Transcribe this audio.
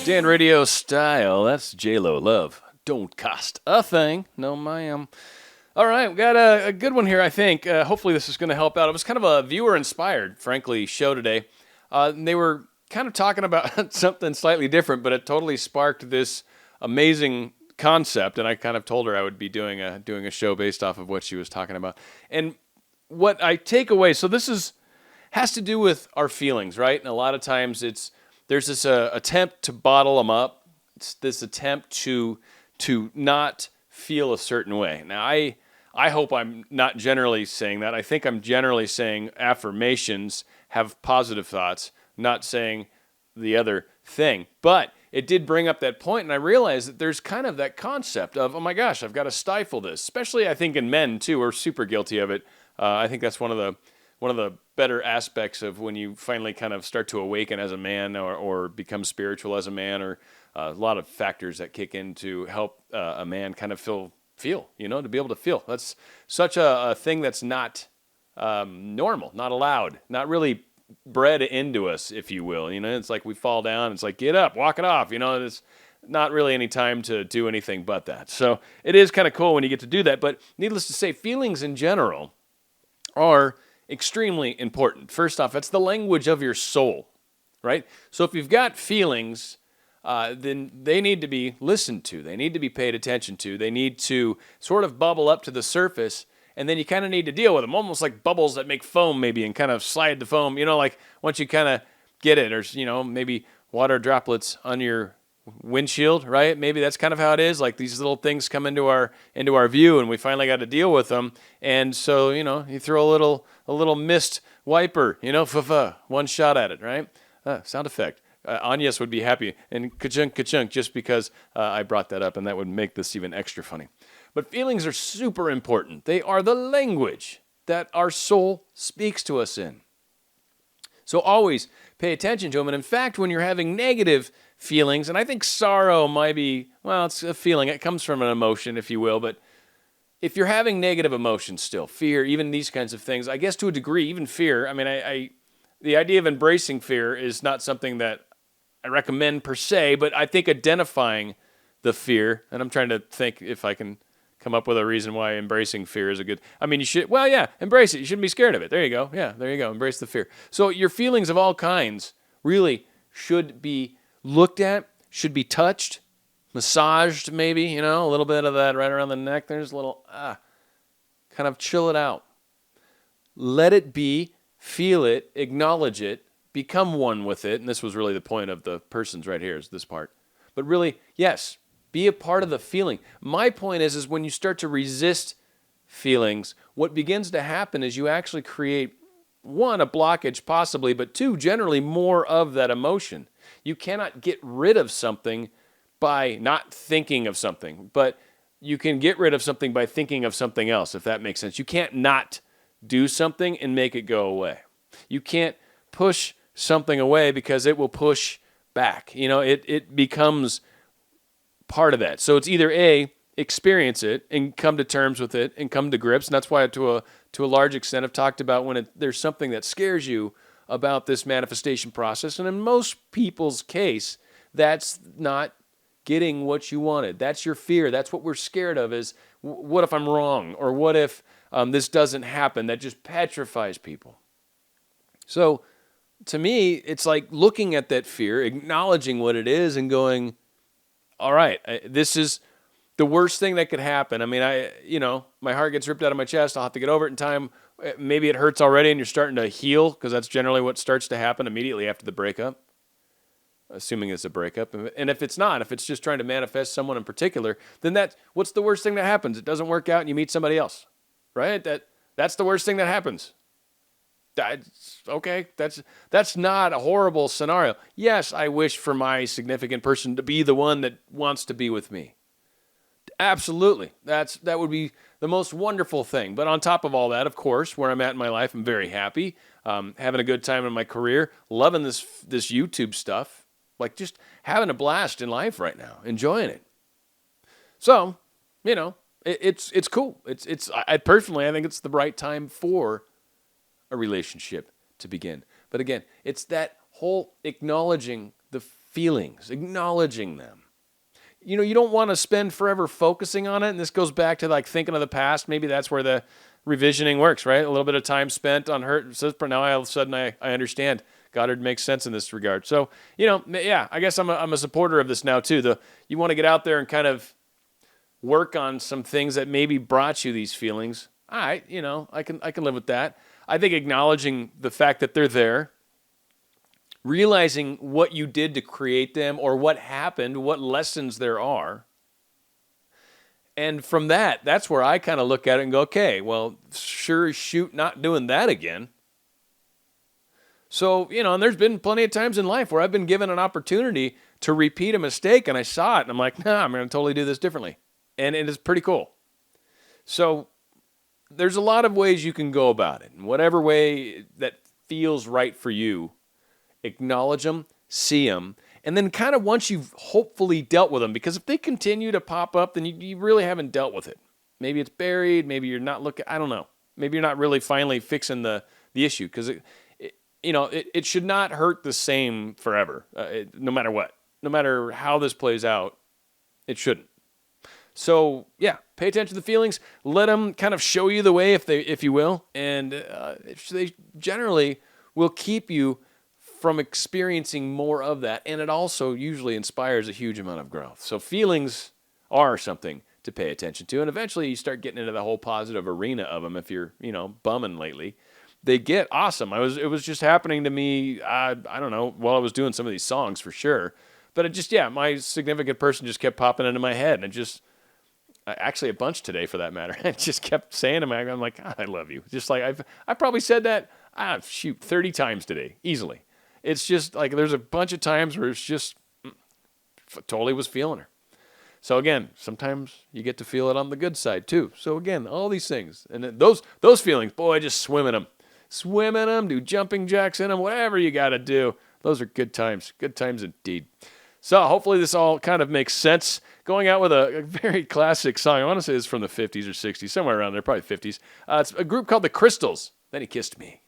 Dan Radio Style. That's J-Lo. Love don't cost a thing. No, ma'am. All right, we got a good one here, I think. Hopefully this is going to help out. It was kind of a viewer-inspired, frankly, show today. They were kind of talking about something slightly different, but it totally sparked this amazing concept, and I kind of told her I would be doing a show based off of what she was talking about. And what I take away, so this has to do with our feelings, right? And a lot of times there's this attempt to bottle them up. It's this attempt to not feel a certain way. Now, I hope I'm not generally saying that. I think I'm generally saying affirmations, have positive thoughts, not saying the other thing. But it did bring up that point, and I realized that there's kind of that concept of, oh my gosh, I've got to stifle this. Especially, I think, in men too, we're super guilty of it. I think that's one of the better aspects of when you finally kind of start to awaken as a man or become spiritual as a man, or a lot of factors that kick in to help a man kind of feel, to be able to feel. That's such a thing that's not normal, not allowed, not really bred into us, if you will. It's like we fall down, it's like, get up, walk it off. It's not really any time to do anything but that. So it is kind of cool when you get to do that. But needless to say, feelings in general are extremely important. First off, it's the language of your soul, right? So if you've got feelings, then they need to be listened to. They need to be paid attention to. They need to sort of bubble up to the surface, and then you kind of need to deal with them, almost like bubbles that make foam maybe, and kind of slide the foam, like once you kind of get it, or, maybe water droplets on your windshield, right? Maybe that's kind of how it is. Like these little things come into our view, and we finally got to deal with them. And so, you throw a little mist wiper, one shot at it, right? Sound effect. Agnes would be happy, and ka-chunk, ka-chunk, just because I brought that up, and that would make this even extra funny. But feelings are super important. They are the language that our soul speaks to us in. So always pay attention to them. And in fact, when you're having negative feelings, and I think sorrow might be, it's a feeling. It comes from an emotion, if you will. But if you're having negative emotions still, fear, even these kinds of things, I guess to a degree, even fear, the idea of embracing fear is not something that I recommend per se, but I think identifying the fear, and I'm trying to think if I can come up with a reason why embracing fear is a good, you should, embrace it. You shouldn't be scared of it. There you go. Yeah, there you go. Embrace the fear. So your feelings of all kinds really should be looked at, should be touched, massaged maybe, a little bit of that right around the neck. There's a little, kind of chill it out. Let it be, feel it, acknowledge it, become one with it. And this was really the point of the persons right here, is this part. But really, yes, be a part of the feeling. My point is when you start to resist feelings, what begins to happen is you actually create, one, a blockage possibly, but two, generally more of that emotion. You cannot get rid of something by not thinking of something, but you can get rid of something by thinking of something else, if that makes sense. You can't not do something and make it go away. You can't push something away because it will push back. It becomes part of that. So it's either A, experience it and come to terms with it and come to grips. And that's why to a large extent I've talked about when there's something that scares you about this manifestation process. And in most people's case, that's not getting what you wanted. That's your fear. That's what we're scared of, is what if I'm wrong? Or what if this doesn't happen? That just petrifies people. So to me, it's like looking at that fear, acknowledging what it is, and going, all right, this is the worst thing that could happen. My heart gets ripped out of my chest. I'll have to get over it in time. Maybe it hurts already and you're starting to heal, because that's generally what starts to happen immediately after the breakup, assuming it's a breakup. And if it's not, if it's just trying to manifest someone in particular, then what's the worst thing that happens? It doesn't work out and you meet somebody else, right? That's the worst thing that happens. Okay, that's not a horrible scenario. Yes, I wish for my significant person to be the one that wants to be with me. Absolutely. That would be the most wonderful thing. But on top of all that, of course, where I'm at in my life, I'm very happy, having a good time in my career, loving this YouTube stuff, like just having a blast in life right now, enjoying it. So, it's cool. I personally, I think it's the right time for a relationship to begin. But again, it's that whole acknowledging the feelings, acknowledging them. You don't want to spend forever focusing on it. And this goes back to like thinking of the past. Maybe that's where the revisioning works, right? A little bit of time spent on hurt. So now all of a sudden I understand. Goddard makes sense in this regard. So, yeah, I guess I'm a supporter of this now too. You want to get out there and kind of work on some things that maybe brought you these feelings. All right, I can live with that. I think acknowledging the fact that they're there, realizing what you did to create them or what happened, what lessons there are. And from that's where I kind of look at it and go, okay, well, sure as shoot, not doing that again. So, and there's been plenty of times in life where I've been given an opportunity to repeat a mistake and I saw it and I'm like, nah, I'm going to totally do this differently. And it is pretty cool. So there's a lot of ways you can go about it. And whatever way that feels right for you, acknowledge them, see them, and then kind of once you've hopefully dealt with them, because if they continue to pop up, then you really haven't dealt with it. Maybe it's buried. Maybe you're not looking, I don't know. Maybe you're not really finally fixing the issue, because it should not hurt the same forever, no matter what. No matter how this plays out, it shouldn't. So, yeah, pay attention to the feelings. Let them kind of show you the way, if you will. And they generally will keep you from experiencing more of that. And it also usually inspires a huge amount of growth. So feelings are something to pay attention to. And eventually you start getting into the whole positive arena of them if you're, bumming lately. They get awesome. It was just happening to me, I don't know, while I was doing some of these songs for sure. But my significant person just kept popping into my head. And it just, actually a bunch today for that matter. I just kept saying to me, I'm like, I love you. Just like, I probably said that, 30 times today, easily. It's just like, there's a bunch of times where it's just, totally was feeling her. So again, sometimes you get to feel it on the good side too. So again, all these things. And then those feelings, boy, just swim in them. Swim in them, do jumping jacks in them, whatever you got to do. Those are good times. Good times indeed. So hopefully this all kind of makes sense. Going out with a very classic song. I want to say it's from the 50s or 60s, somewhere around there, probably 50s. It's a group called the Crystals. Then he kissed me.